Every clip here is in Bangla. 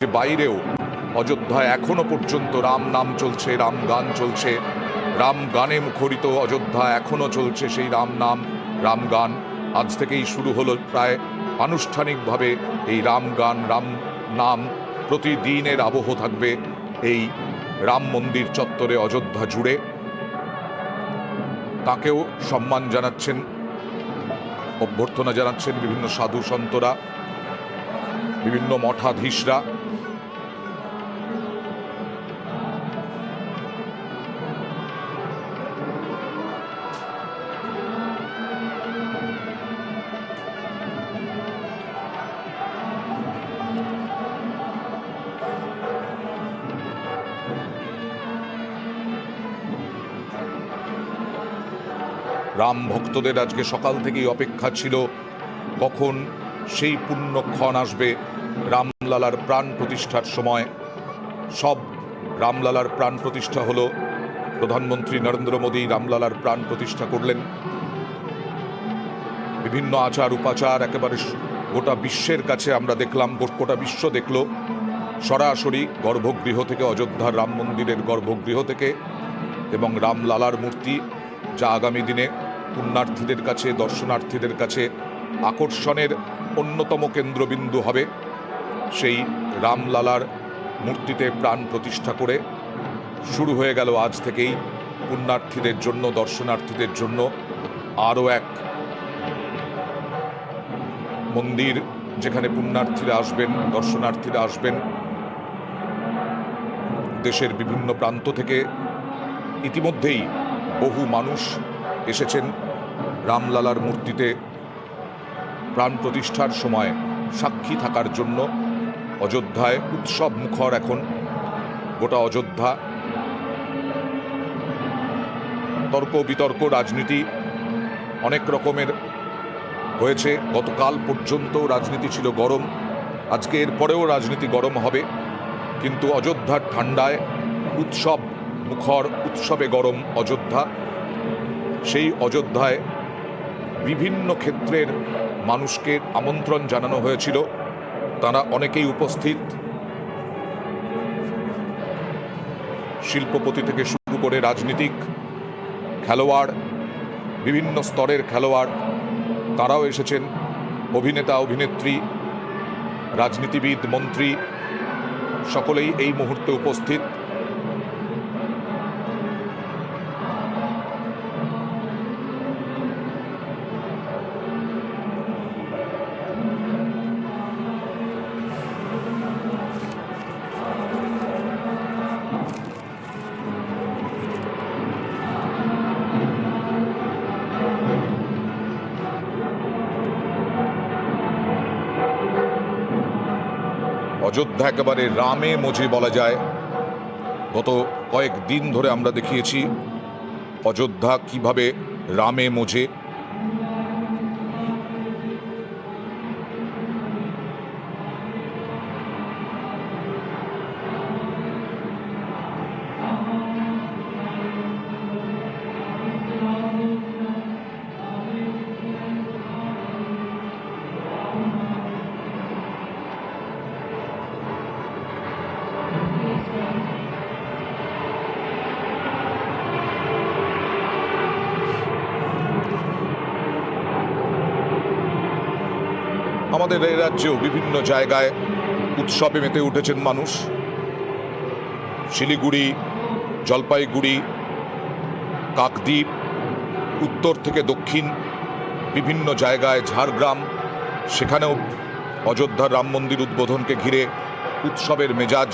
বাইরেও অযোধ্যায় এখনো পর্যন্ত রাম নাম চলছে, রাম গান চলছে, রাম গানে মুখরিত অযোধ্যা এখনো চলছে। সেই রাম নাম, রাম গান আজ থেকেই শুরু হলো প্রায় আনুষ্ঠানিকভাবে। এই রাম গান, রাম নাম প্রতিদিনের আবহ থাকবে এই রাম মন্দির চত্বরে অযোধ্যা জুড়ে। তাকেও সম্মান জানাচ্ছেন, অভ্যর্থনা জানাচ্ছেন বিভিন্ন সাধু সন্তরা, বিভিন্ন মঠাধীশরা। রাম ভক্তদের আজকে সকাল থেকেই অপেক্ষা ছিল কখন সেই পুণ্যক্ষণ আসবে রামলালার প্রাণ প্রতিষ্ঠার সময়। সব রামলালার প্রাণ প্রতিষ্ঠা হলো, প্রধানমন্ত্রী নরেন্দ্র মোদী রামলালার প্রাণ প্রতিষ্ঠা করলেন। বিভিন্ন আচার উপাচার একেবারে গোটা বিশ্বের কাছে আমরা দেখলাম, গোটা বিশ্ব দেখল সরাসরি গর্ভগৃহ থেকে, অযোধ্যার রাম মন্দিরের গর্ভগৃহ থেকে। এবং রামলালার মূর্তি যা আগামী দিনে পুণ্যার্থীদের কাছে, দর্শনার্থীদের কাছে আকর্ষণের অন্যতম কেন্দ্রবিন্দু হবে, সেই রামলালার মূর্তিতে প্রাণ প্রতিষ্ঠা করে শুরু হয়ে গেল আজ থেকেই পুণ্যার্থীদের জন্য, দর্শনার্থীদের জন্য আরও এক মন্দির, যেখানে পুণ্যার্থীরা আসবেন, দর্শনার্থীরা আসবেন দেশের বিভিন্ন প্রান্ত থেকে। ইতিমধ্যেই বহু মানুষ এসেছেন রামলালার মূর্তিতে প্রাণ প্রতিষ্ঠার সময় সাক্ষী থাকার জন্য। অযোধ্যায় উৎসব মুখর এখন গোটা অযোধ্যা। তর্ক বিতর্ক, রাজনীতি অনেক রকমের হয়েছে। গতকাল পর্যন্ত রাজনীতি ছিল গরম, আজকে এরপরেও রাজনীতি গরম হবে, কিন্তু অযোধ্যার ঠান্ডায় উৎসব মুখর, উৎসবে গরম অযোধ্যা। সেই অযোধ্যায় বিভিন্ন ক্ষেত্রের মানুষকে আমন্ত্রণ জানানো হয়েছিল, তারা অনেকেই উপস্থিত। শিল্পপতি থেকে শুরু করে রাজনীতিক, খেলোয়াড়, বিভিন্ন স্তরের খেলোয়াড় তারাও এসেছেন। অভিনেতা, অভিনেত্রী, রাজনীতিবিদ, মন্ত্রী সকলেই এই মুহূর্তে উপস্থিত। অযোধ্যা একেবারে রামে মজে বলা যায়। গত কয়েকদিন ধরে আমরা দেখিয়েছি অযোধ্যা কিভাবে রামে মজে। আমাদের এই রাজ্যেও বিভিন্ন জায়গায় উৎসবে মেতে উঠেছেন মানুষ। শিলিগুড়ি, জলপাইগুড়ি, কাকদ্বীপ, উত্তর থেকে দক্ষিণ বিভিন্ন জায়গায়, ঝাড়গ্রাম, সেখানেও অযোধ্যার রাম মন্দির উদ্বোধনকে ঘিরে উৎসবের মেজাজ।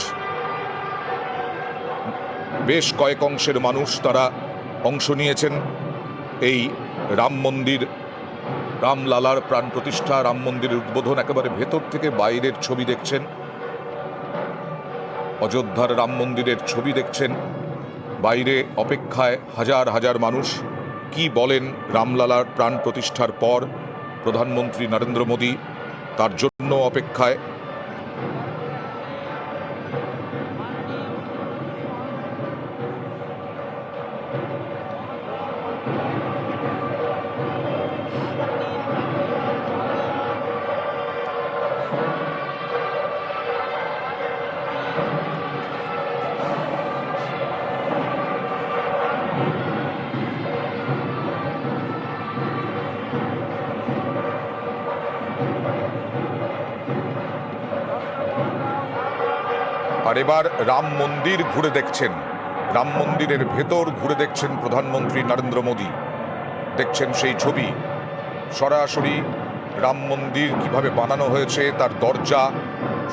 বেশ কয়েক অংশের মানুষ তারা অংশ নিয়েছেন এই রাম মন্দির, রামলালার প্রাণ প্রতিষ্ঠা, রাম মন্দিরের উদ্বোধন। একেবারে ভেতর থেকে বাইরের ছবি দেখছেন, অযোধ্যার রাম মন্দিরের ছবি দেখছেন। বাইরে অপেক্ষায় হাজার হাজার মানুষ। কি বলেন রামলালার প্রাণ প্রতিষ্ঠার পর প্রধানমন্ত্রী নরেন্দ্র মোদী, তার জন্য অপেক্ষায়। আর এবার রাম মন্দির ঘুরে দেখছেন, রাম মন্দিরের ভেতর ঘুরে দেখছেন প্রধানমন্ত্রী নরেন্দ্র মোদী। দেখছেন সেই ছবি, সরাসরি রাম মন্দির কিভাবে বানানো হয়েছে, তার দরজা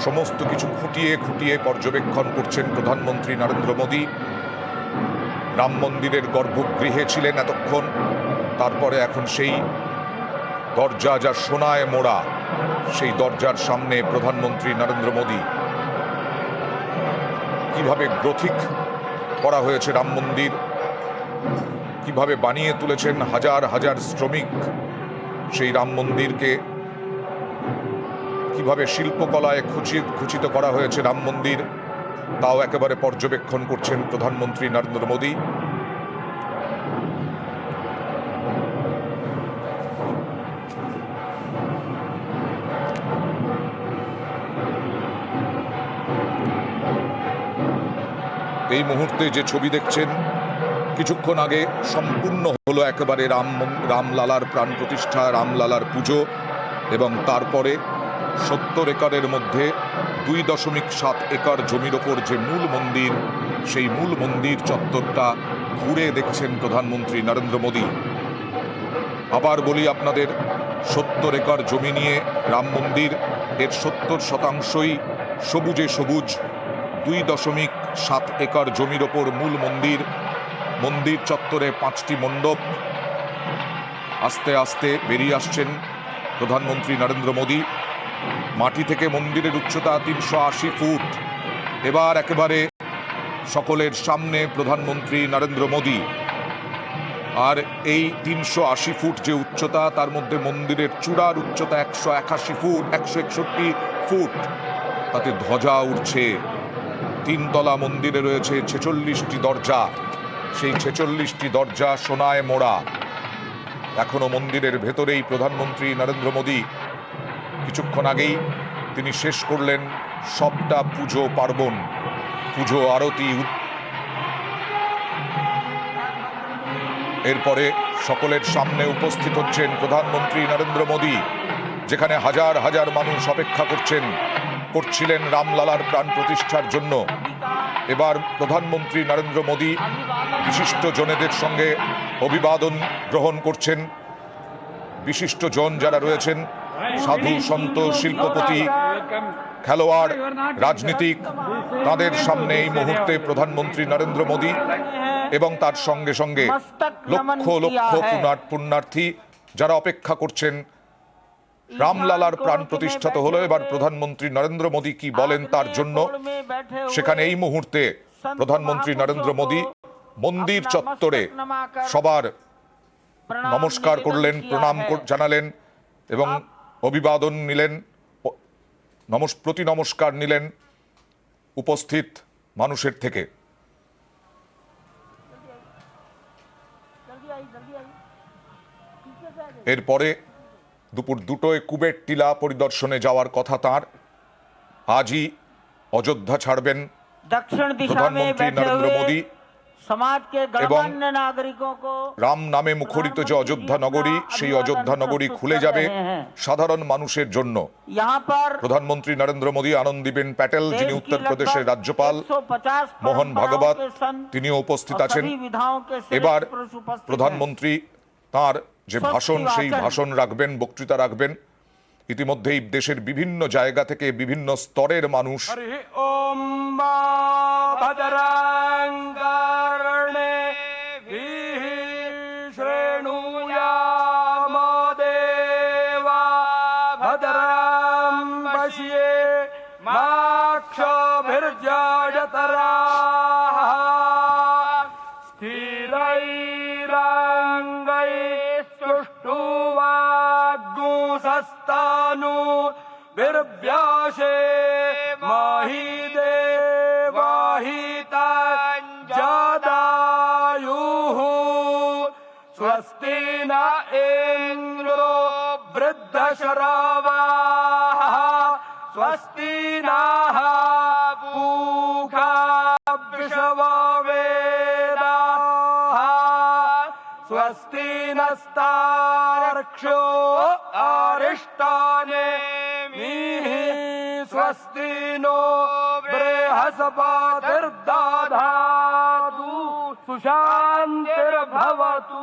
সমস্ত কিছু খুঁটিয়ে খুঁটিয়ে পর্যবেক্ষণ করছেন প্রধানমন্ত্রী নরেন্দ্র মোদী। রাম মন্দিরের গর্ভগৃহে ছিলেন এতক্ষণ, তারপরে এখন সেই দরজা যা সোনায় মোড়া, সেই দরজার সামনে প্রধানমন্ত্রী নরেন্দ্র মোদী। কিভাবে গ্রথিক করা হয়েছে রাম মন্দির, কিভাবে বানিয়ে তুলেছেন হাজার হাজার শ্রমিক সেই রাম মন্দিরকে, কিভাবে শিল্পকলায় খচিত করা হয়েছে রাম মন্দির, তাও একেবারে পর্যবেক্ষণ করছেন প্রধানমন্ত্রী নরেন্দ্র মোদী। এই মুহূর্তে যে ছবি দেখছেন, কিছুক্ষণ আগে সম্পূর্ণ হলো একেবারে রামলালার প্রাণ প্রতিষ্ঠা, রামলালার পুজো, এবং তারপরে 70 একরের মধ্যে 2.7 একর জমির ওপর যে মূল মন্দির, সেই মূল মন্দির চত্বরটা ঘুরে দেখছেন প্রধানমন্ত্রী নরেন্দ্র মোদী। আবার বলি আপনাদের, 70 একর জমি নিয়ে রাম মন্দির, এর 70% সবুজে সবুজ। 2.7 একর জমির ওপর মূল মন্দির, মন্দির চত্বরে 5টি মণ্ডপ। আস্তে আস্তে বেরিয়ে আসছেন প্রধানমন্ত্রী নরেন্দ্র মোদী। মাটি থেকে মন্দিরের উচ্চতা 380 ফুট। এবার একেবারে সকলের সামনে প্রধানমন্ত্রী নরেন্দ্র মোদী। আর এই 380 ফুট যে উচ্চতা, তার মধ্যে মন্দিরের চূড়ার উচ্চতা 181 ফুট, 161 ফুট। তাতে ধ্বজা উঠছে। 3 তলা মন্দিরে রয়েছে 46টি দরজা, সেই 46টি দরজা সোনায় মোড়া। এখনো মন্দিরের ভেতরেই প্রধানমন্ত্রী নরেন্দ্র মোদী। কিছুক্ষণ আগেই তিনি শেষ করলেন সবটা পুজো পার্বণ, পুজো আরতি। এরপরে সকলের সামনে উপস্থিত হচ্ছেন প্রধানমন্ত্রী নরেন্দ্র মোদী, যেখানে হাজার হাজার মানুষ অপেক্ষা করছিলেন রামলালার প্রাণ প্রতিষ্ঠার জন্য। এবার প্রধানমন্ত্রী নরেন্দ্র মোদী বিশিষ্ট জনেদের সঙ্গে অভিবাদন গ্রহণ করছেন। বিশিষ্ট জন যারা রয়েছেন, সাধু সন্ত, শিল্পপতি, খেলোয়াড়, রাজনীতিক, তাদের সামনে এই মুহূর্তে প্রধানমন্ত্রী নরেন্দ্র মোদী এবং তার সঙ্গে সঙ্গে লক্ষ লক্ষ পুণ্যার্থী যারা অপেক্ষা করছেন রামলালার প্রাণ প্রতিষ্ঠা হলো। এবার প্রধানমন্ত্রী নরেন্দ্র মোদী কি বলেন তার জন্য, সেখানে এই মুহূর্তে প্রধানমন্ত্রী নরেন্দ্র মোদী মন্দির চত্বরে সবার নমস্কার করলেন, প্রণাম জানালেন এবং অভিবাদন নিলেন, প্রতি নমস্কার নিলেন উপস্থিত মানুষের থেকে। এরপরে দুপুর 2টোয় কুবের টিলা পরিদর্শনে যাওয়ার কথা তাঁর। আজই অযোধ্যা ছাড়বেন প্রধানমন্ত্রী নরেন্দ্র মোদী এবং রাম নামে মুখরিত যে অযোধ্যা নগরী, সেই অযোধ্যা নগরী খুলে যাবে সাধারণ মানুষের জন্য। প্রধানমন্ত্রী নরেন্দ্র মোদী, আনন্দীবেন প্যাটেল, যিনি উত্তরপ্রদেশের রাজ্যপাল, মোহন ভাগবত, তিনিও উপস্থিত আছেন। এবার প্রধানমন্ত্রী তার যে ভাষণ, সেই ভাষণ রাখবেন, বক্তৃতা রাখবেন। ইতিমধ্যেই দেশের বিভিন্ন জায়গা থেকে বিভিন্ন স্তরের মানুষ बिर्व्याशे महिदेवाहितञ्जदायुः स्वस्ति न इन्द्रो वृद्धशरवाः स्वस्ति नः पूषा विश्ववेदाः स्वस्ति नस्तार्क्ष्यो अरिष्टाने स्वस्ति नो बृहस्पतिर्दधातु सुशान्तिर्भवतु।